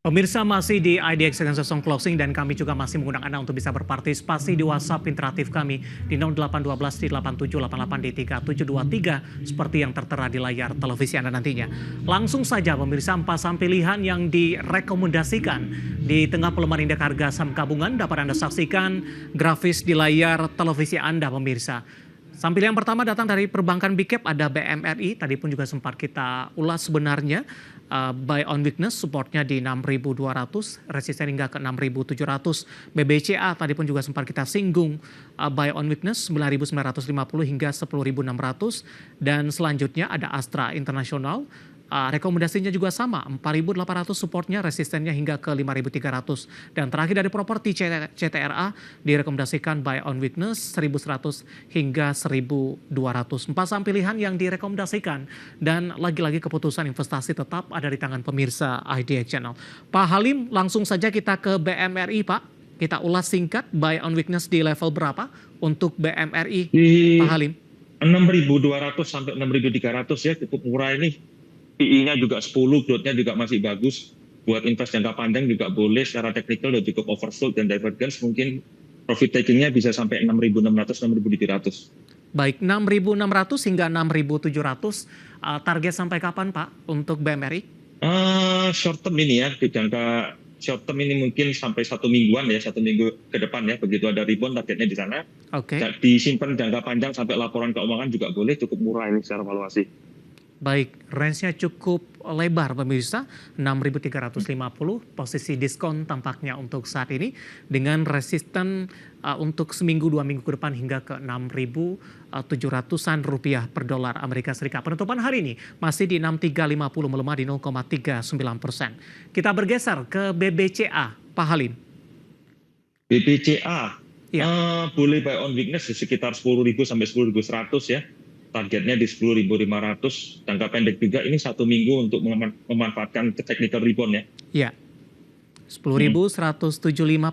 Pemirsa masih di IDX dengan sesong closing dan kami juga masih mengundang Anda untuk bisa berpartisipasi di WhatsApp interaktif kami di 0812 di 8788 di 3723 seperti yang tertera di layar televisi Anda nantinya. Langsung saja pemirsa, 4 saham pilihan yang direkomendasikan di tengah pelemahan indeks harga saham gabungan dapat Anda saksikan grafis di layar televisi Anda pemirsa. Saham pilihan pertama datang dari perbankan Big Cap, ada BMRI, tadi pun juga sempat kita ulas sebenarnya. Buy on weakness, supportnya di 6.200, resisten hingga ke 6.700. BBCA tadi pun juga sempat kita singgung, buy on weakness 9.950 hingga 10.600. Dan selanjutnya ada Astra International. Rekomendasinya juga sama, 4.800 supportnya, resistennya hingga ke 5.300. Dan terakhir dari properti CTRA direkomendasikan buy on weakness 1.100 hingga 1.200. 4 saham pilihan yang direkomendasikan dan lagi-lagi keputusan investasi tetap ada di tangan pemirsa IDX Channel. Pak Halim, langsung saja kita ke BMRI Pak. Kita ulas singkat, buy on weakness di level berapa untuk BMRI Pak Halim? 6.200 sampai 6.300 ya, cukup murah ini. PI-nya juga 10, growth-nya juga masih bagus. Buat invest jangka panjang juga boleh, secara teknikal udah cukup oversold dan divergence, mungkin profit taking-nya bisa sampai 6.600, 6.700. Baik, 6.600 hingga 6.700, target sampai kapan Pak untuk BMRI? Short term ini ya, di jangka short term ini mungkin sampai 1 mingguan ya, 1 minggu ke depan ya, begitu ada rebound targetnya di sana. Oke. Disimpan jangka panjang sampai laporan keuangan juga boleh, cukup murah ini secara valuasi. Baik, range-nya cukup lebar pemirsa, 6.350, posisi diskon tampaknya untuk saat ini dengan resisten untuk seminggu 2 minggu ke depan hingga ke 6.700-an rupiah per dolar Amerika Serikat. Penutupan hari ini masih di 6350, melemah di 0,39%. Kita bergeser ke BBCA, Pak Halim. BBCA, ya. Boleh buy on weakness di sekitar 10.000 sampai 10.100 ya. Targetnya di 10.500, jangka pendek juga ini 1 minggu untuk memanfaatkan technical rebound ya. Iya. 10.175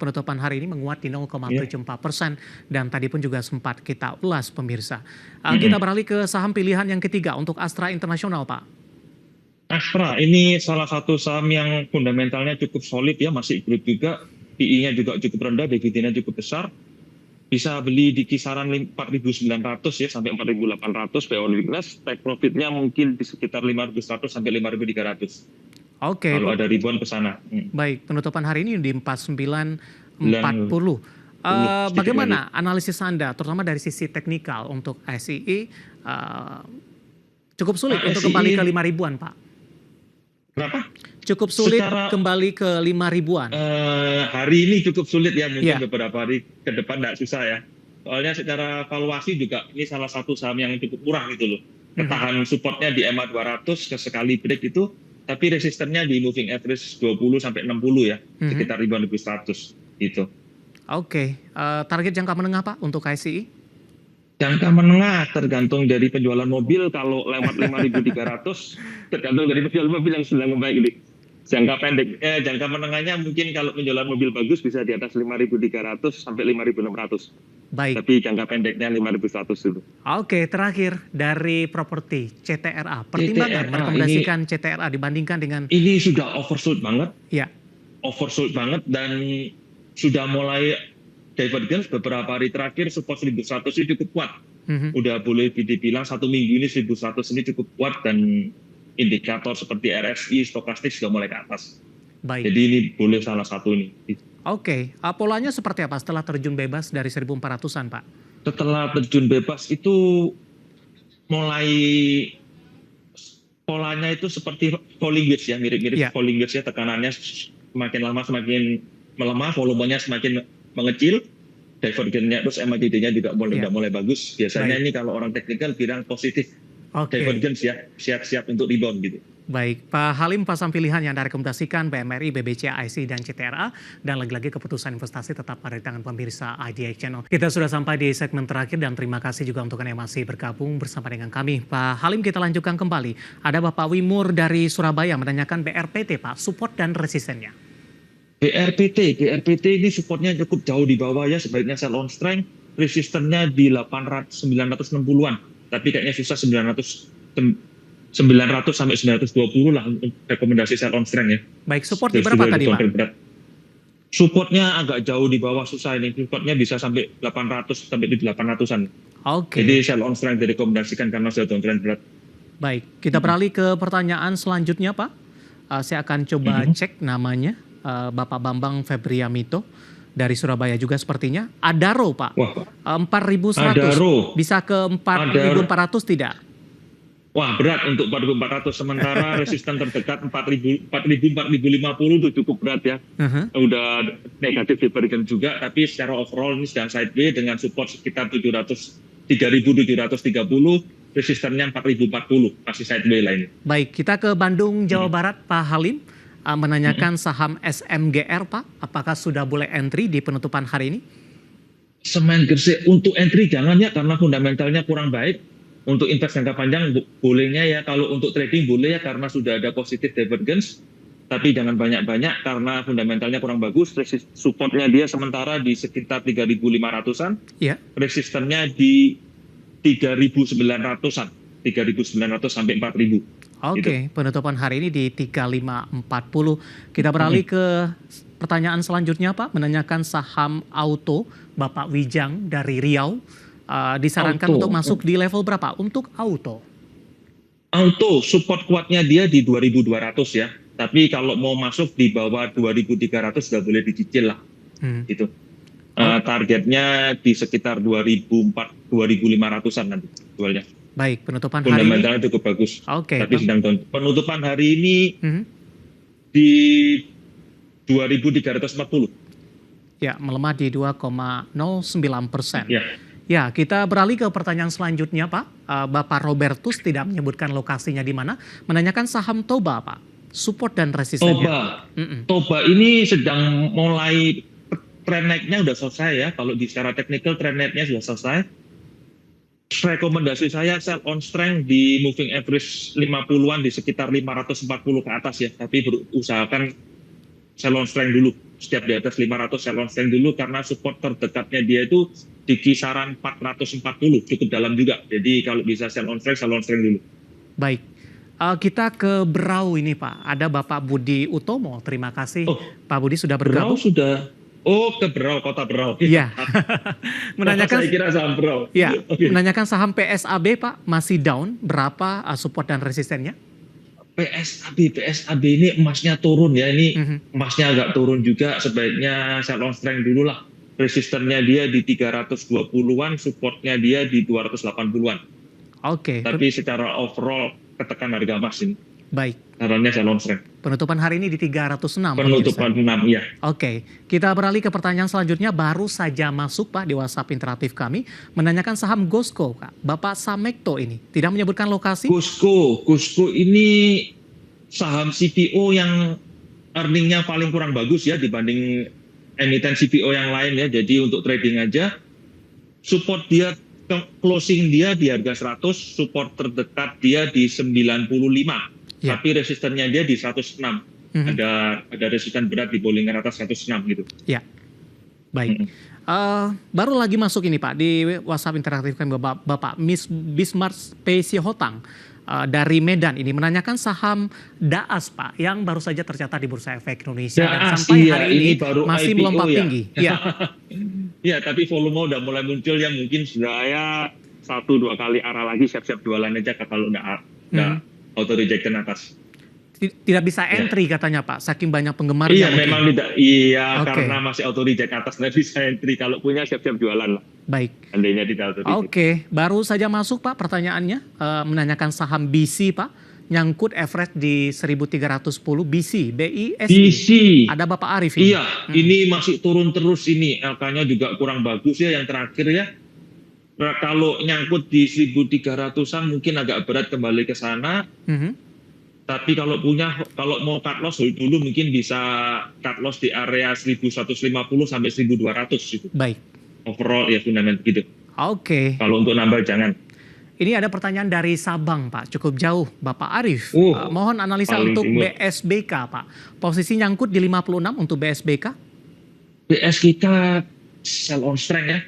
penutupan hari ini menguat di 0,74% dan tadi pun juga sempat kita ulas pemirsa. Kita beralih ke saham pilihan yang ketiga untuk Astra International Pak. Astra ini salah satu saham yang fundamentalnya cukup solid ya, masih growth juga, PI-nya juga cukup rendah, dividennya cukup besar. Bisa beli di kisaran 4.900 ya sampai 4.800 buy on weakness, take profitnya mungkin di sekitar 5.100 sampai 5.300. Oke. Kalau ada rebound ke sana. Baik, penutupan hari ini di 4940. Bagaimana analisis Anda, terutama dari sisi teknikal untuk SII? Cukup sulit untuk kembali ke 5.000-an Pak. Kenapa? Cukup sulit kembali ke 5.000-an. Hari ini cukup sulit ya, mungkin beberapa hari ke depan tidak susah ya. Soalnya secara valuasi juga ini salah satu saham yang cukup murah gitu loh. Ketahan supportnya di MA 200 ke sekali break itu, tapi resistennya di moving average 20 sampai 60 ya, sekitar 5.100 gitu. Oke, target jangka menengah Pak untuk KSI? Jangka menengah tergantung dari penjualan mobil, kalau lewat 5.300 tergantung dari penjualan mobil yang sedang membaik ini. Jangka pendek, jangka menengahnya mungkin kalau penjualan mobil bagus bisa di atas 5.300 sampai 5.600. Baik. Tapi jangka pendeknya 5.100 dulu. Oke, terakhir dari properti CTRA. Pertimbangan merekomendasikan CTRA dibandingkan dengan... Ini sudah oversold banget. Ya. Oversold banget dan sudah mulai divergence beberapa hari terakhir, support 1.100 ini cukup kuat. Udah boleh dibilang 1 minggu ini 1.100 ini cukup kuat dan indikator seperti RSI, stokastik sudah mulai ke atas. Baik. Jadi ini boleh salah satu nih. Oke, polanya seperti apa setelah terjun bebas dari 1.400-an Pak? Setelah terjun bebas itu mulai polanya itu seperti falling wedge ya, mirip-mirip falling wedge ya, tekanannya semakin lama semakin melemah, volumenya semakin mengecil, divergennya terus MACD-nya juga mulai bagus. Biasanya ini kalau orang teknikal bilang positif. Divergence ya, siap-siap untuk rebound gitu. Baik, Pak Halim, pasang pilihan yang direkomendasikan BMRI, BBCA, IC, dan CTRA. Dan lagi-lagi keputusan investasi tetap pada di tangan pemirsa IDX Channel. Kita sudah sampai di segmen terakhir dan terima kasih juga untuk Anda yang masih bergabung bersama dengan kami. Pak Halim, kita lanjutkan kembali. Ada Bapak Wimur dari Surabaya menanyakan BRPT Pak, support dan resistennya. BRPT ini supportnya cukup jauh di bawah ya, sebaiknya sell on strength, resistennya di 960-an. Tapi kayaknya susah 900 900 sampai 920 lah untuk rekomendasi sell on strength ya. Baik, support di berapa tadi, Pak? Supportnya agak jauh di bawah, susah ini. Supportnya bisa sampai 800 sampai di 800-an. Oke. Jadi sell on strength direkomendasikan karena sudah downtrend berat. Baik, kita beralih ke pertanyaan selanjutnya, Pak. Saya akan coba cek namanya, Bapak Bambang Febriamito dari Surabaya juga sepertinya. Adaro, Pak. Wah, 4.100. Adaro. Bisa ke 4.400 tidak? Wah, berat untuk 4.400. Sementara resisten terdekat 4.000, 4.050 itu cukup berat ya. Udah negatif divergence juga, tapi secara overall ini sedang sideways dengan support sekitar 3.730, resistennya 4.040, masih sideways lainnya. Baik, kita ke Bandung, Jawa Barat, Pak Halim. Menanyakan saham SMGR, Pak. Apakah sudah boleh entry di penutupan hari ini? Semen Gresik untuk entry jangan ya, karena fundamentalnya kurang baik. Untuk invest jangka panjang bolehnya ya, kalau untuk trading boleh ya karena sudah ada positif divergence, tapi jangan banyak-banyak karena fundamentalnya kurang bagus. Supportnya dia sementara di sekitar 3.500-an, resistennya di 3.900-an, 3.900 sampai 4.000. Oke, penutupan hari ini di 3540. Kita beralih ke pertanyaan selanjutnya, Pak, menanyakan saham auto, Bapak Wijang dari Riau. Disarankan untuk masuk di level berapa untuk auto? Auto support kuatnya dia di 2.200 ya. Tapi kalau mau masuk di bawah 2.300 sudah boleh dicicil lah. Gitu. Targetnya di sekitar 2.500-an nanti jualnya. Baik, penutupan hari ini. Fundamentalnya cukup bagus. Oke. Tapi sedang penutupan hari ini di 2.340. Ya, melemah di 2,09%. Ya. Ya, kita beralih ke pertanyaan selanjutnya, Pak. Bapak Robertus tidak menyebutkan lokasinya di mana. Menanyakan saham Toba, Pak. Support dan resistennya. Toba ini sedang mulai trend naiknya udah selesai ya. Kalau di secara teknikal trend naiknya sudah selesai. Rekomendasi saya sell on strength di moving average 50-an di sekitar 540 ke atas ya. Tapi berusahakan sell on strength dulu. Setiap di atas 500 sell on strength dulu karena support terdekatnya dia itu di kisaran 440, cukup dalam juga. Jadi kalau bisa sell on strength dulu. Baik, kita ke Berau ini, Pak. Ada Bapak Budi Utomo, terima kasih. Pak Budi sudah bergabung. Berau sudah, ke Berau, kota Berau. Iya. Menanyakan, saya kira saham Berau. Iya, menanyakan saham PSAB, Pak, masih down, berapa support dan resistennya? PSAB ini emasnya turun ya, ini emasnya agak turun juga, sebaiknya sell on strength dulu lah. Resistennya dia di 320-an, supportnya dia di 280-an. Oke. Tapi secara overall ketekan harga emas ini. Baik. Sarannya sell on strength. Penutupan hari ini di 306. Penutupan 6, ya. Oke. Kita beralih ke pertanyaan selanjutnya. Baru saja masuk, Pak, di WhatsApp interaktif kami. Menanyakan saham Gosco, Kak. Bapak Samekto ini. Tidak menyebutkan lokasi? Gosco ini saham CPO yang earningnya paling kurang bagus ya dibanding emiten CPO yang lain ya. Jadi untuk trading aja, support dia, closing dia di harga 100, support terdekat dia di 95. Ya. Tapi resistennya dia di 106. Ada resisten berat di bowlingan atas 106 gitu. Ya, baik. Baru lagi masuk ini, Pak, di WhatsApp interaktif kami Bapak Bismart P. Sihotang dari Medan ini menanyakan saham Daas, Pak, yang baru saja tercatat di Bursa Efek Indonesia dan sampai hari ini baru masih IPO, melompat tinggi. Ya. Ya, tapi volume udah mulai muncul ya, mungkin sudah ya 1-2 kali arah lagi, siap-siap jualan aja kalau nggak auto rejection atas. Tidak bisa entry katanya, Pak, saking banyak penggemarnya. Iya, memang tidak. Iya, karena masih auto reject atas, nggak bisa entry. Kalau punya siap-siap jualan lah. Baik. Andainya tidak auto reject. Oke, baru saja masuk, Pak, pertanyaannya. Menanyakan saham BC, Pak. Nyangkut average di 1310 BC, BISI. Ada Bapak Arif ini. Iya, ini masih turun terus ini. LK-nya juga kurang bagus ya yang terakhir ya. Kalau nyangkut di 1300-an mungkin agak berat kembali ke sana. Tapi kalau mau cut loss dulu mungkin bisa cut loss di area 1150 sampai 1200 gitu. Baik. Overall ya fundamental gitu. Oke. Kalau untuk nambah jangan. Ini ada pertanyaan dari Sabang, Pak. Cukup jauh, Bapak Arif. Mohon analisa untuk BSBK, Pak. Posisi nyangkut di 56 untuk BSBK. BSBK sell on strength ya.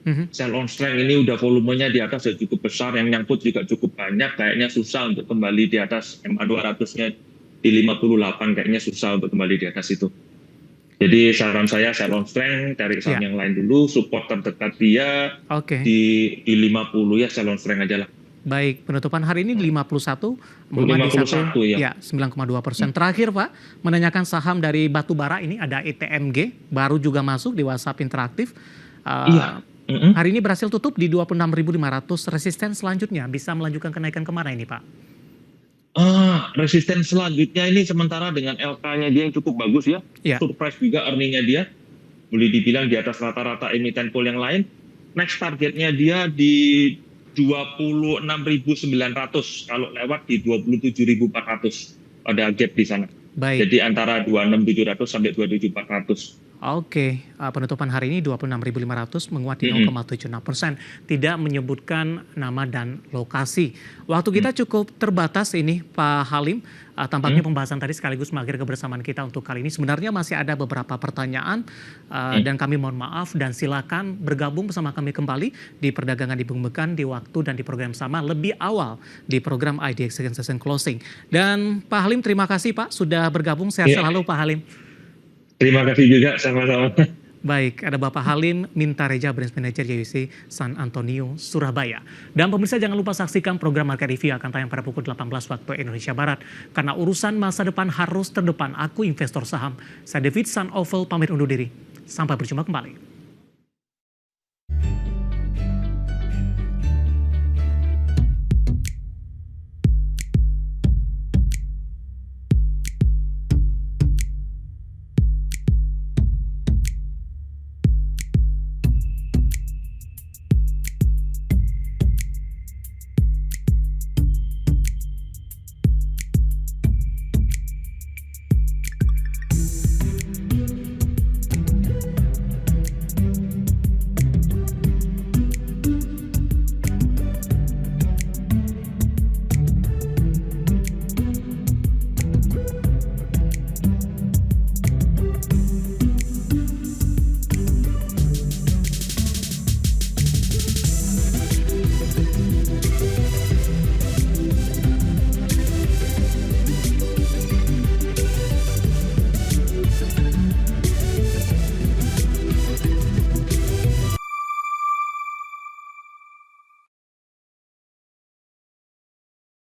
Mhm. Sell on strength ini udah volumenya di atas sudah cukup besar, yang nyangkut juga cukup banyak, kayaknya susah untuk kembali di atas MA 200-nya di 58, kayaknya susah untuk kembali di atas itu. Jadi saran saya sell on strength, cari saham Ya. yang lain dulu, support terdekat dia Oke. di 50 ya, sell on strength aja lah. Baik, penutupan hari ini di 51, melemah di 51 ya. ya 9,2%. Terakhir Pak, menanyakan saham dari batubara ini ada ETMG, baru juga masuk di WhatsApp Interaktif. Iya. Hari ini berhasil tutup di 26.500, resisten selanjutnya bisa melanjutkan kenaikan kemana ini Pak? Resisten selanjutnya ini sementara dengan LK-nya dia yang cukup bagus ya. Ya. Surprise juga earning-nya dia. Boleh dibilang di atas rata-rata emiten pool yang lain. Next targetnya dia di 26.900. Kalau lewat di 27.400. Ada gap di sana. Baik. Jadi antara 26.700 sampai 27.400. Oke, penutupan hari ini 26.500 menguat di 0,76%. Tidak menyebutkan nama dan lokasi. Waktu kita cukup terbatas ini Pak Halim. Tampaknya pembahasan tadi sekaligus mengakhiri kebersamaan kita untuk kali ini. Sebenarnya masih ada beberapa pertanyaan dan kami mohon maaf dan silakan bergabung bersama kami kembali di Perdagangan Dibumbukan di waktu dan di program sama lebih awal di program IDX Second Session Closing. Dan Pak Halim terima kasih Pak sudah bergabung. Sehat selalu Pak Halim. Terima kasih juga, sama-sama. Baik, ada Bapak Halim Mintareja, Branch Manager JWC San Antonio, Surabaya. Dan pemirsa jangan lupa saksikan program Market Review akan tayang pada pukul 18 waktu Indonesia Barat. Karena urusan masa depan harus terdepan, aku investor saham. Saya David San Oval pamit undur diri. Sampai berjumpa kembali.